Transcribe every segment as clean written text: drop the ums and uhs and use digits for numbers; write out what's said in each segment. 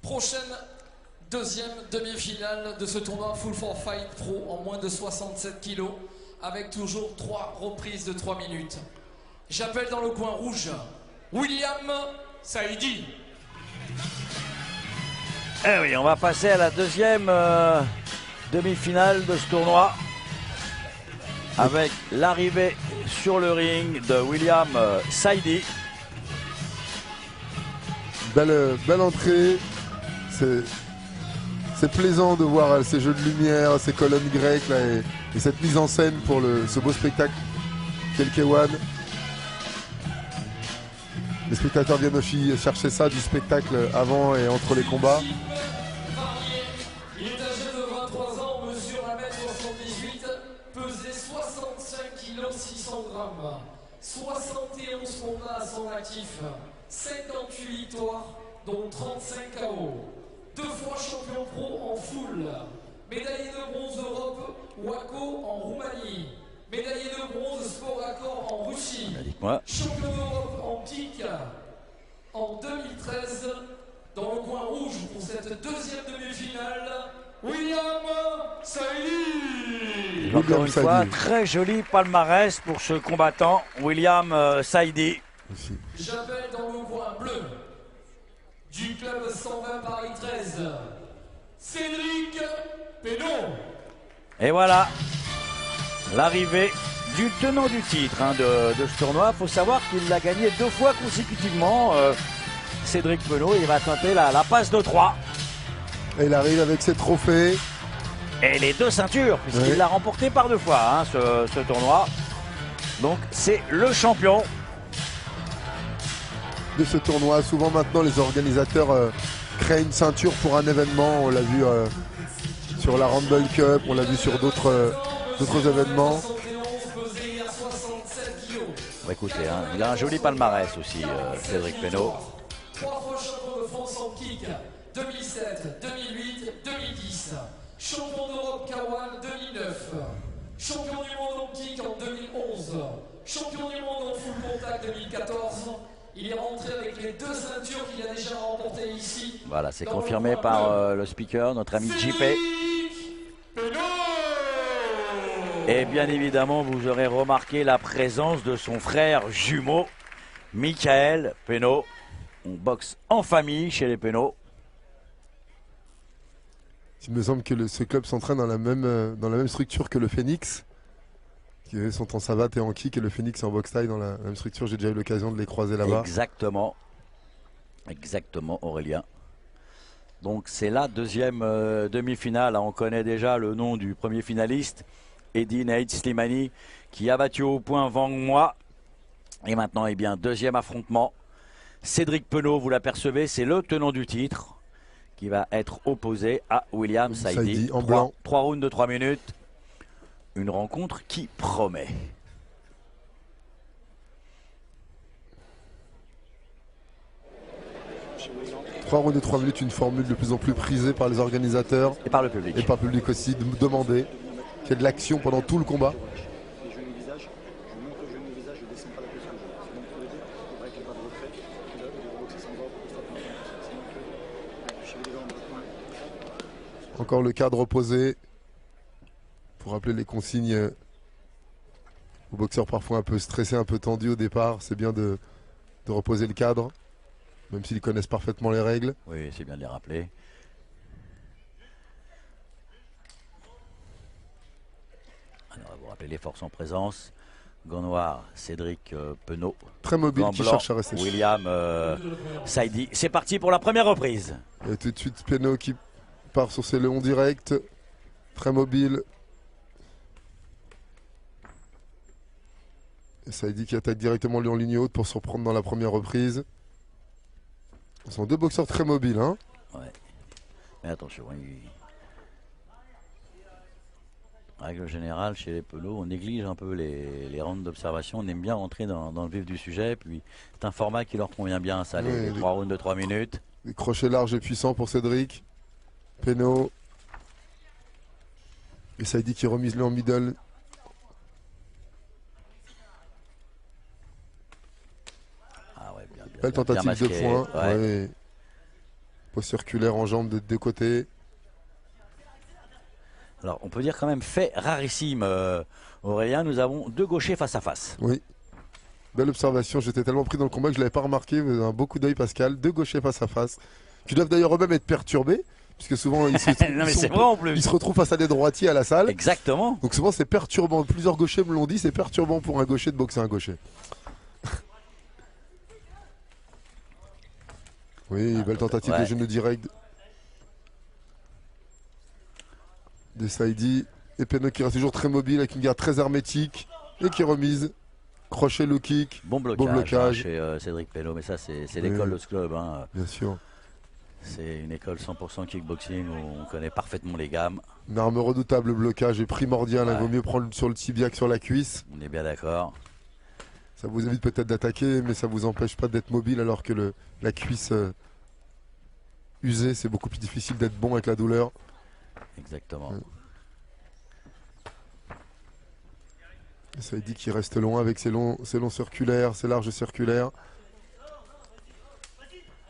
Prochaine deuxième demi-finale de ce tournoi Full for Fight Pro en moins de 67 kilos avec toujours 3 reprises de 3 minutes. J'appelle dans le coin rouge William Saïdi. Eh oui, on va passer à la deuxième demi-finale de ce tournoi avec l'arrivée sur le ring de William Saïdi. Belle entrée. C'est plaisant de voir ces jeux de lumière, ces colonnes grecques là, et cette mise en scène pour ce beau spectacle qu'est le K1. Les spectateurs viennent aussi chercher ça, du spectacle avant et entre les combats. Il est âgé de 23 ans, mesure 1m78, pesait 65 kg 600 grammes, 71 combats à son actif, 58 victoires, dont 35 KO. 2 fois champion pro en full, médaillé de bronze Europe, WACO en Roumanie, médaillé de bronze sport à corps en Russie, champion d'Europe en kick en 2013, dans le coin rouge pour cette deuxième demi-finale, William Saïdi. Encore une fois, très joli palmarès pour ce combattant, William Saïdi. J'appelle dans le coin bleu du club 120 Paris 13, Cédric Pénaud. Et voilà, l'arrivée du tenant du titre de ce tournoi. Il faut savoir qu'il l'a gagné 2 fois consécutivement. Cédric Pénaud, il va tenter la passe de 3. Et il arrive avec ses trophées. Et les 2 ceintures, puisqu'il l'a remporté par 2 fois, ce tournoi. Donc c'est le champion de ce tournoi. Souvent maintenant les organisateurs créent une ceinture pour un événement. On l'a vu sur la Rumble Cup, on l'a vu sur d'autres événements. Bon, écoutez, il a un joli palmarès aussi, Cédric Pénaud. 3 fois champion de France en kick, 2007, 2008, 2010. Champion d'Europe K1 2009. Champion du monde en kick en 2011. Champion du monde en full contact 2014. Il est rentré avec les 2 ceintures qu'il a déjà remportées ici. Voilà, c'est confirmé par le speaker, notre ami JP. Et bien évidemment, vous aurez remarqué la présence de son frère jumeau, Michael Pénaud. On boxe en famille chez les Pénaud. Il me semble que ce club s'entraîne dans la même structure que le Phoenix, qui sont en savate et en kick, et le Phoenix est en boxe taille dans la même structure. J'ai déjà eu l'occasion de les croiser là-bas. Exactement. Exactement, Aurélien. Donc c'est la deuxième demi-finale. On connaît déjà le nom du premier finaliste, Eddie Nate Slimani, qui a battu au point Wang Moi. Et maintenant, eh bien, deuxième affrontement. Cédric Pénaud, vous l'apercevez, c'est le tenant du titre qui va être opposé à William Saïdi. En blanc. 3 rounds de 3 minutes. Une rencontre qui promet. Trois rounds de 3 minutes, une formule de plus en plus prisée par les organisateurs. Et par le public. Et par le public aussi, de demander qu'il y ait de l'action pendant tout le combat. Encore le cadre opposé pour rappeler les consignes aux boxeurs parfois un peu stressés, un peu tendus au départ. C'est bien de reposer le cadre, même s'ils connaissent parfaitement les règles. Oui, c'est bien de les rappeler. Alors, vous rappelez les forces en présence. Gant noir, Cédric Pénaud. Très mobile, Gant qui blanc, cherche à rester. William Saïdi. C'est parti pour la première reprise. Et tout de suite, Pénaud qui part sur ses léons directs. Très mobile. Et Saïdi qui attaque directement lui en ligne haute pour se reprendre dans la première reprise. Ce sont 2 boxeurs très mobiles. Hein. Ouais. Mais attention, règle générale, chez les Pénaud, on néglige un peu les rounds d'observation. On aime bien rentrer dans le vif du sujet. Puis c'est un format qui leur convient bien, ça, les 3 rounds de 3 minutes. Des crochets larges et puissants pour Cédric. Pénaud. Et Saïdi qui remise lui en middle. Ah ouais, bien, Belle tentative de poing. Ouais. Ouais. Pose circulaire en jambe de deux côtés. Alors, on peut dire quand même fait rarissime, Aurélien. Nous avons deux gauchers face à face. Oui. Belle observation. J'étais tellement pris dans le combat que je ne l'avais pas remarqué. Vous avez un beau coup d'œil, Pascal. Deux gauchers face à face. Qui doivent d'ailleurs eux-mêmes être perturbés. Puisque souvent, ils se retrouvent face à des droitiers à la salle. Exactement. Donc souvent, c'est perturbant. Plusieurs gauchers me l'ont dit. C'est perturbant pour un gaucher de boxer un gaucher. Oui, belle tentative de genou direct de Saïdi. Et Penaud qui reste toujours très mobile avec une garde très hermétique et qui remise. Crochet, low kick. Bon blocage. Chez Cédric Penaud, mais ça c'est l'école de ce club. Hein. Bien sûr. C'est une école 100% kickboxing où on connaît parfaitement les gammes. Une arme redoutable, le blocage est primordial. Il vaut mieux prendre sur le tibia que sur la cuisse. On est bien d'accord. Ça vous évite peut-être d'attaquer, mais ça vous empêche pas d'être mobile alors que la cuisse usée, c'est beaucoup plus difficile d'être bon avec la douleur. Exactement. Ça dit qu'il reste loin avec ses longs circulaires, ses larges circulaires.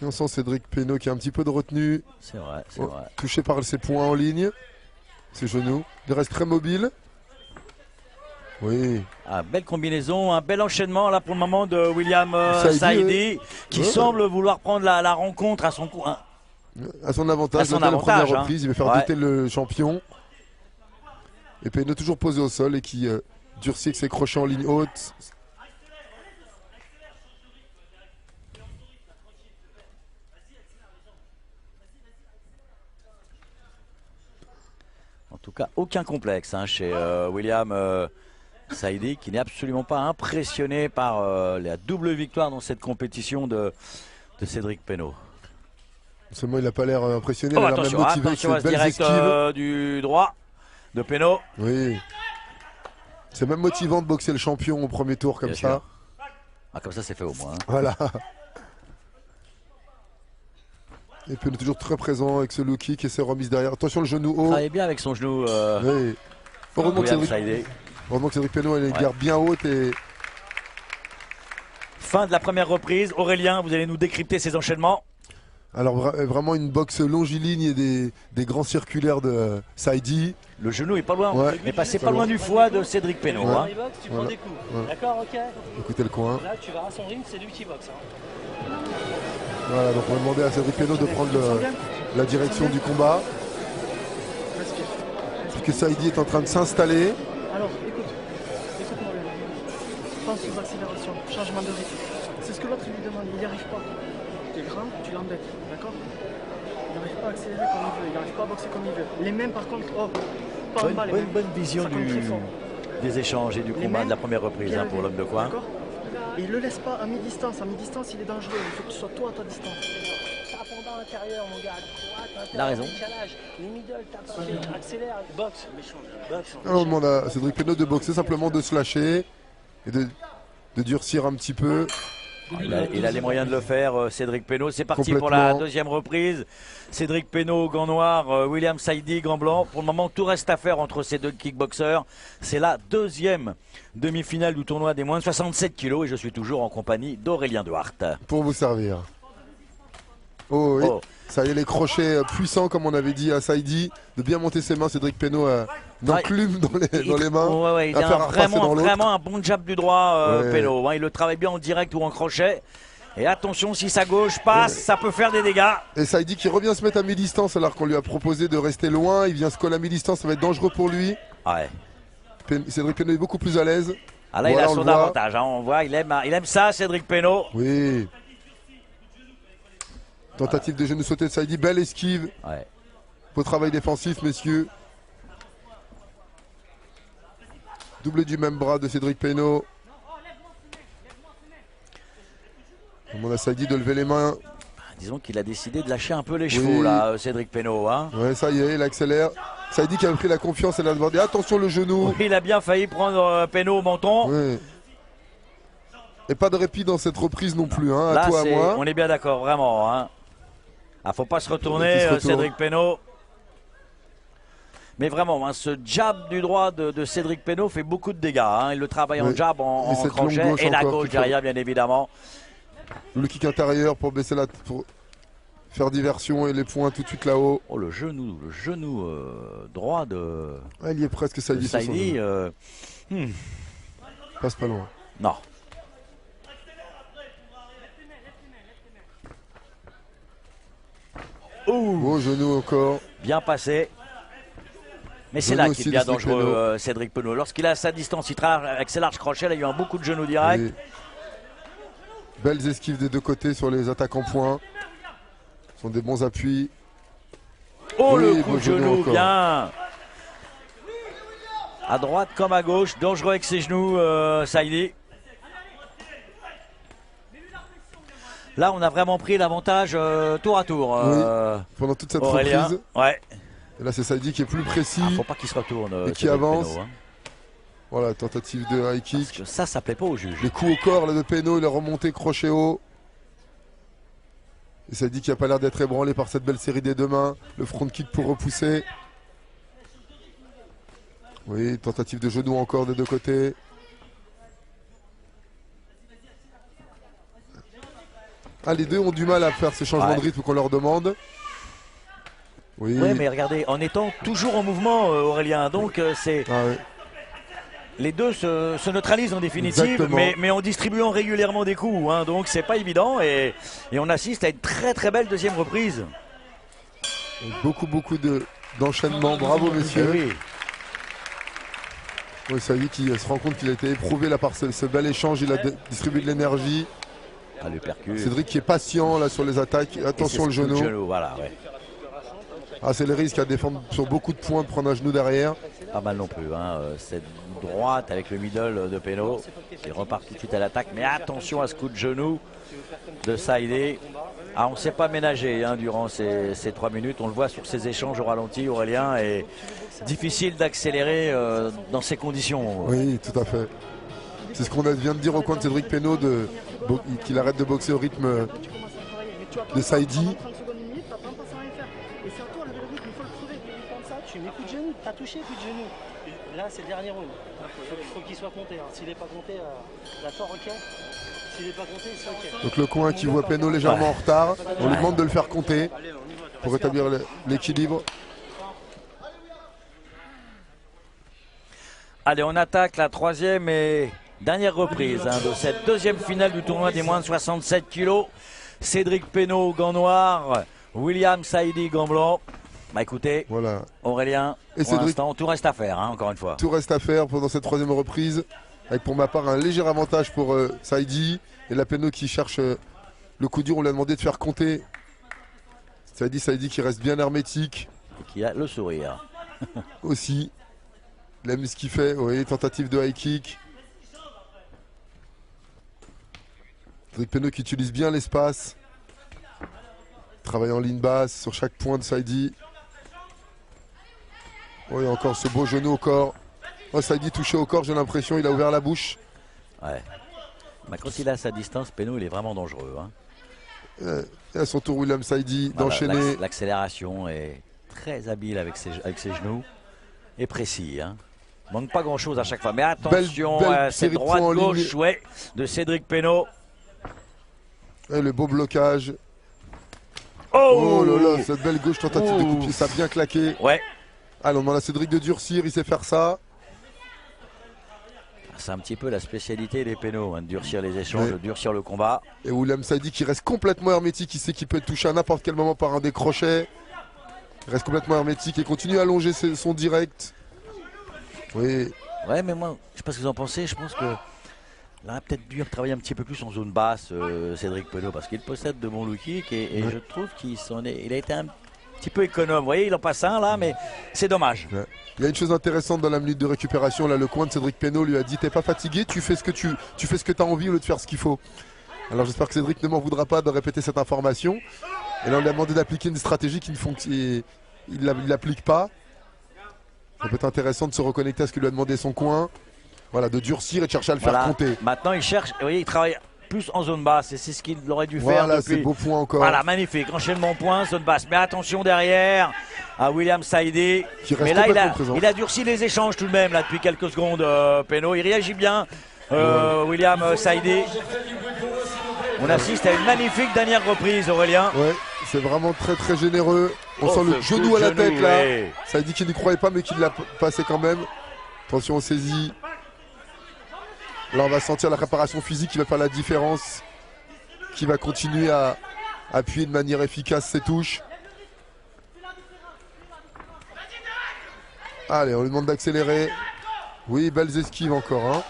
Et on sent Cédric Penaud qui a un petit peu de retenue. C'est vrai, touché par ses poings en ligne, ses genoux. Il reste très mobile. Oui. Belle combinaison, un bel enchaînement là pour le moment de William Saïdi qui semble vouloir prendre la rencontre à son à son avantage. La première reprise, il veut faire douter le champion. Et Penaud toujours posé au sol et qui durcit avec ses crochets en ligne haute. En tout cas, aucun complexe chez William Saïdi, qui n'est absolument pas impressionné par la double victoire dans cette compétition de Cédric Penaud. Seulement, il n'a pas l'air impressionné. Il a l'air même motivé avec ses belles esquives. Du droit de Penaud. Oui. C'est même motivant de boxer le champion au premier tour comme ça. Comme ça, c'est fait au moins. Voilà. Et Penaud toujours très présent avec ce low kick et ses remises derrière. Attention, le genou haut. Il travaille bien avec son genou. Oui. Heureusement que Cédric Penaud a une garde bien haute. Fin de la première reprise. Aurélien, vous allez nous décrypter ces enchaînements. Alors vraiment une boxe longiligne et des grands circulaires de Saïdi. Le genou est pas loin, mais passé pas loin du foie de Cédric Penaud. Tu prends des coups. D'accord, ok. Écoutez le coin. Là, tu verras son ring, c'est lui qui boxe. Voilà, donc on va demander à Cédric Penaud de prendre la direction du combat. Puisque Saïdi est en train de s'installer. Alors, écoute-moi bien. Pense aux accélérations, changement de rythme. C'est ce que l'autre lui demande, il n'y arrive pas. T'es grand, tu l'embêtes, d'accord? Il n'arrive pas à accélérer comme il veut, il n'arrive pas à boxer comme il veut. Les mains par contre, pas en bas les mains. Bonne vision des échanges et du combat de la première reprise pour l'homme de coin. Et il ne le laisse pas à mi-distance. À mi-distance, il est dangereux. Il faut que tu sois toi à ta distance. Tape à l'intérieur, mon gars. Il a raison. Les middle, tape, accélère, boxe. Alors on demande à Cédric Penaud de boxer, simplement de se lâcher et de durcir un petit peu. Il a les moyens de le faire, Cédric Penaud. C'est parti pour la deuxième reprise. Cédric Penaud, gant noir, William Saïdi, gant blanc. Pour le moment, tout reste à faire entre ces deux kickboxers. C'est la deuxième demi-finale du tournoi des moins de 67 kilos et je suis toujours en compagnie d'Aurélien Duarte. Pour vous servir. Oh oui, ça y est, les crochets puissants comme on avait dit à Saïdi, de bien monter ses mains. Cédric Penaud une enclume dans les mains. Il a vraiment un bon jab du droit, Penaud. Il le travaille bien en direct ou en crochet. Et attention, si sa gauche passe, ça peut faire des dégâts. Et Saïdi qui revient se mettre à mi-distance alors qu'on lui a proposé de rester loin. Il vient se coller à mi-distance, ça va être dangereux pour lui. Cédric Penaud est beaucoup plus à l'aise. Là, il a son avantage. On voit, il aime ça, Cédric Penaud. Oui. Tentative de genou sauté de Saïdi, belle esquive. Beau travail défensif, messieurs. Doublé du même bras de Cédric Penaud. On demande à Saïdi de lever les mains. Disons qu'il a décidé de lâcher un peu les chevaux, là, Cédric Penaud. Ouais, ça y est, il accélère. Saïdi qui a pris la confiance et l'a demandé attention le genou. Il a bien failli prendre Penaud au menton. Oui. Et pas de répit dans cette reprise non plus, hein, à toi, à moi. On est bien d'accord, vraiment. Faut pas se retourner, Cédric Penaud. Mais vraiment, ce jab du droit de Cédric Penaud fait beaucoup de dégâts. Il le travaille en jab, en crochet, et la gauche derrière, bien évidemment. Le kick intérieur pour baisser la... faire diversion et les points tout de suite là-haut. Oh, le genou droit de Ah, il y est presque Saïdi. Saïdi. Passe pas loin. Non. Beau genou encore. Bien passé. Mais c'est Genou là aussi qu'il devient de Cédric dangereux, Cédric Penaud. Lorsqu'il a sa distance, il travaille avec ses larges crochets. Là, il y a eu un beau coup de genou direct. Et belles esquives des deux côtés sur les attaques en points. Ce sont des bons appuis. Oh, Oui, le beau coup de genou genou, encore. bien. À droite comme à gauche, dangereux avec ses genoux, Saïdi. Là, on a vraiment pris l'avantage tour à tour. Pendant toute cette Aurélien. reprise. Ouais. Et là, c'est Saïdi qui est plus précis. Faut pas qu'il se retourne. Et qui Cédric avance. Penaud, hein. Voilà, tentative de high Parce kick. que ça plaît pas au juge. Les coups au corps là, de Penaud, il est remonté crochet haut. Et Saïdi qui a pas l'air d'être ébranlé par cette belle série des deux mains. Le front kick pour repousser. Oui, tentative de genou encore des deux côtés. Ah, les deux ont du mal à faire ces changements de rythme qu'on leur demande. Oui. Ouais, mais regardez, en étant toujours en mouvement, Aurélien. Donc, c'est Ah, ouais. les deux se neutralisent en définitive, Exactement. mais en distribuant régulièrement des coups. Hein, donc, c'est pas évident. Et on assiste à une très très belle deuxième reprise. Beaucoup d'enchaînements. Bravo, messieurs. Eh oui. Oui, Saïdi qui se rend compte qu'il a été éprouvé là par ce bel échange. Il a distribué de l'énergie. Ah, le percute. Cédric qui est patient là sur les attaques. Attention le genou. Voilà, ouais. Ah, c'est le risque à défendre sur beaucoup de points de prendre un genou derrière. Pas mal non plus. Hein. Cette droite avec le middle de Penaud qui repart tout de suite à l'attaque. Mais attention à ce coup de genou de Saïdi. Ah, on ne s'est pas ménagé hein, durant ces 3 minutes. On le voit sur ces échanges au ralenti, Aurélien. Et difficile d'accélérer dans ces conditions. Oui, tout à fait. C'est ce qu'on vient de dire au coin de Cédric Penaud qu'il arrête de boxer au rythme de Saïdi. Tu mets coup de genou, t'as touché coup de genou. Là, c'est le dernier round. Faut qu'il soit compté. Hein. S'il n'est pas compté, d'accord, ok. S'il n'est pas compté, c'est ok. Donc le coin qui voit Penaud légèrement en retard. On lui demande de le faire compter pour rétablir l'équilibre. Allez, on attaque la troisième et dernière reprise hein, de cette deuxième finale du tournoi des moins de 67 kilos. Cédric Penaud, gant noir. William Saïdi, gant blanc. Bah écoutez, voilà. Aurélien, et pour l'instant, tout reste à faire, hein, encore une fois. Tout reste à faire pendant cette troisième reprise. Avec pour ma part un léger avantage pour Saïdi. Et la Penaud qui cherche le coup dur. On lui a demandé de faire compter. Saïdi qui reste bien hermétique. Et qui a le sourire. Aussi. Il aime ce qu'il fait. Oui, tentative de high kick. Cédric Penaud qui utilise bien l'espace. Travaille en ligne basse sur chaque point de Saïdi. Oui, encore ce beau genou au corps. Oh, Saïdi touché au corps, j'ai l'impression. Il a ouvert la bouche. Ouais. Bah, quand il a sa distance, Penaud, il est vraiment dangereux. Hein. Et à son tour, William Saïdi Voilà, d'enchaîner. L'accélération est très habile avec ses genoux. Et précis. Hein. Manque pas grand chose à chaque fois. Mais attention à cette droite-gauche de Cédric Penaud. Et le beau blocage. Oh, là là, cette belle gauche tentative de coup de pied, ça a bien claqué. Ouais. Allez, on demande à Cédric de durcir, il sait faire ça. C'est un petit peu la spécialité des Penaud, hein, de durcir les échanges, de durcir le combat. Et William Saïdi qui reste complètement hermétique, il sait qu'il peut être touché à n'importe quel moment par un des crochets. Il reste complètement hermétique et continue à allonger son direct. Oui. Ouais, mais moi, je sais pas ce que vous en pensez, je pense que là, a peut-être dû travailler un petit peu plus en zone basse, Cédric Penaud, parce qu'il possède de bons low kicks et je trouve qu'il a été un petit peu économe. Vous voyez, il en passe un là, mais c'est dommage. Ouais. Il y a une chose intéressante dans la minute de récupération. Là, le coin de Cédric Penaud lui a dit: t'es pas fatigué, tu fais ce que tu fais ce que tu as envie au lieu de faire ce qu'il faut. Alors j'espère que Cédric ne m'en voudra pas de répéter cette information. Et là, on lui a demandé d'appliquer une stratégie qui ne fonctionne. Il ne l'applique pas. Ça peut être intéressant de se reconnecter à ce que lui a demandé son coin. Voilà, de durcir et de chercher à le faire compter. Maintenant, il cherche, vous voyez, il travaille plus en zone basse et c'est ce qu'il aurait dû faire voilà, depuis. c'est beau point encore. Voilà, magnifique, enchaînement point, zone basse. Mais attention derrière à William Saïdi. Mais là, il a durci les échanges tout de même là depuis quelques secondes. Penaud, il réagit bien. William Saïdi. On assiste à une magnifique dernière reprise, Aurélien. Ouais, C'est vraiment très très généreux. On Oh, sent le ce genou coup à de la tête genou, là. ouais. Ça dit qu'il n'y croyait pas mais qu'il l'a passé quand même. Attention, on saisit. Là on va sentir la préparation physique qui va faire la différence. Qui va continuer à appuyer de manière efficace ses touches. Allez, on lui demande d'accélérer. Oui, belles esquives encore. Hein.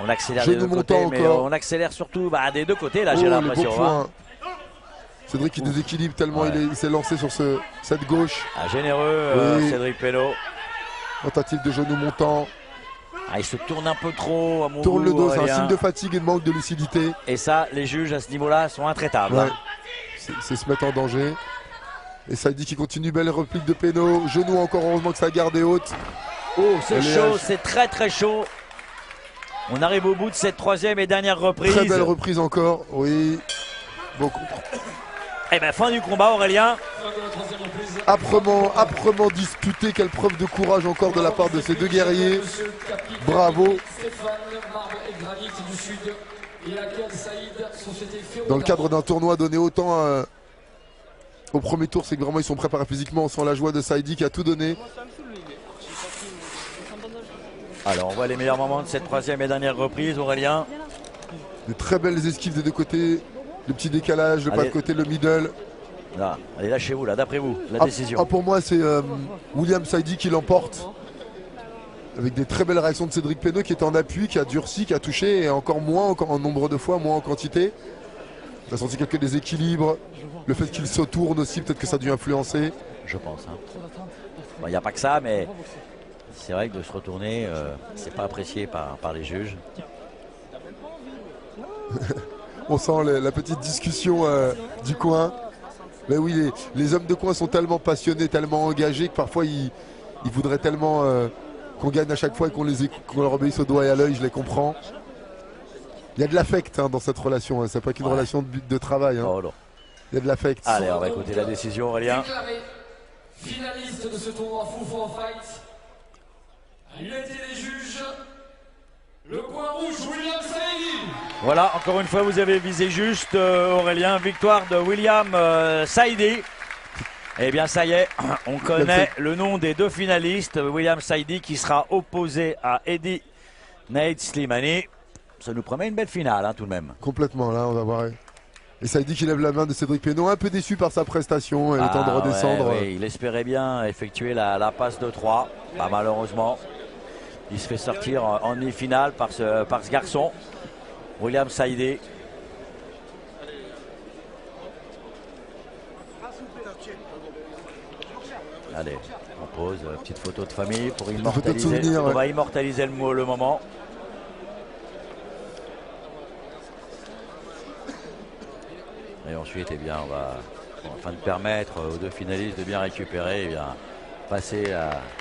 On accélère des Genou deux côtés, montant mais encore. on accélère surtout des deux côtés, là, j'ai Oh, les l'impression. beaux Hein. points. Cédric qui déséquilibre tellement Ouais. il s'est lancé sur cette gauche. Ah, généreux, Oui. Cédric Penneau. Tentative de genou montant. Ah, il se tourne un peu trop, à mon Tourne le goût, dos, c'est un Aurélien. signe de fatigue et de manque de lucidité. Et ça, les juges à ce niveau-là sont intraitables. Ouais. Hein. C'est se mettre en danger. Et ça dit qu'il continue, belle réplique de Penneau. Genou encore, heureusement que sa garde est haute. Oh, c'est Elle est chaud, à- c'est très très chaud. On arrive au bout de cette troisième et dernière reprise. Très belle reprise encore, oui. Bon, Et ben fin du combat, Aurélien. Fin de la troisième reprise. âprement disputé. Quelle preuve de courage encore de la part de ces deux guerriers. Monsieur le capitaine Bravo. Stéphane, marbre et granit du Sud. Et Akel Saïd, société féodale. Dans le cadre d'un tournoi donné autant au premier tour, c'est que vraiment ils sont préparés physiquement. On sent la joie de Saïdi qui a tout donné. Alors on voit les meilleurs moments de cette troisième et dernière reprise, Aurélien. Des très belles esquives des deux côtés. Le petit décalage, le pas de Allez. côté, le middle. Là, allez, lâchez-vous, là, d'après vous, la Ah, décision. pour moi, c'est William Saïdi qui l'emporte. Avec des très belles réactions de Cédric Penneau qui était en appui, qui a durci, qui a touché, et encore moins encore en nombre de fois, moins en quantité. On a senti quelques déséquilibres. Le fait qu'il se tourne aussi, peut-être que ça a dû influencer. Je pense. Hein. Bon, il n'y a pas que ça, mais c'est vrai que de se retourner, c'est pas apprécié par les juges. On sent la petite discussion du coin. Mais oui, les hommes de coin sont tellement passionnés, tellement engagés que parfois ils voudraient tellement qu'on gagne à chaque fois et qu'on leur obéisse au doigt et à l'œil, je les comprends. Il y a de l'affect hein, dans cette relation, hein. C'est pas qu'une Ouais. relation de travail. Hein. Oh, non. Il y a de l'affect. Allez, on va écouter la décision, Aurélien. Déclaré finaliste de ce tournoi Full for Fight. À l'unité des juges, le point rouge William Saïdi. Voilà, encore une fois, vous avez visé juste, Aurélien. Victoire de William Saïdi. Eh bien, ça y est, on connaît le nom des deux finalistes. William Saïdi qui sera opposé à Eddie Nate Slimani. Ça nous promet une belle finale, hein, tout de même. Complètement, là, on va voir. Et ça dit qu'il lève la main de Cédric Penneau, un peu déçu par sa prestation et le temps de redescendre. Ouais, il espérait bien effectuer la passe de 3. Bah, malheureusement, il se fait sortir en demi-finale par ce garçon, William Saïdi. Allez, on pose petite photo de famille pour photo de immortaliser. souvenir, On ouais. va immortaliser le moment. Et ensuite, eh bien, afin de permettre aux deux finalistes de bien récupérer, eh bien, passer à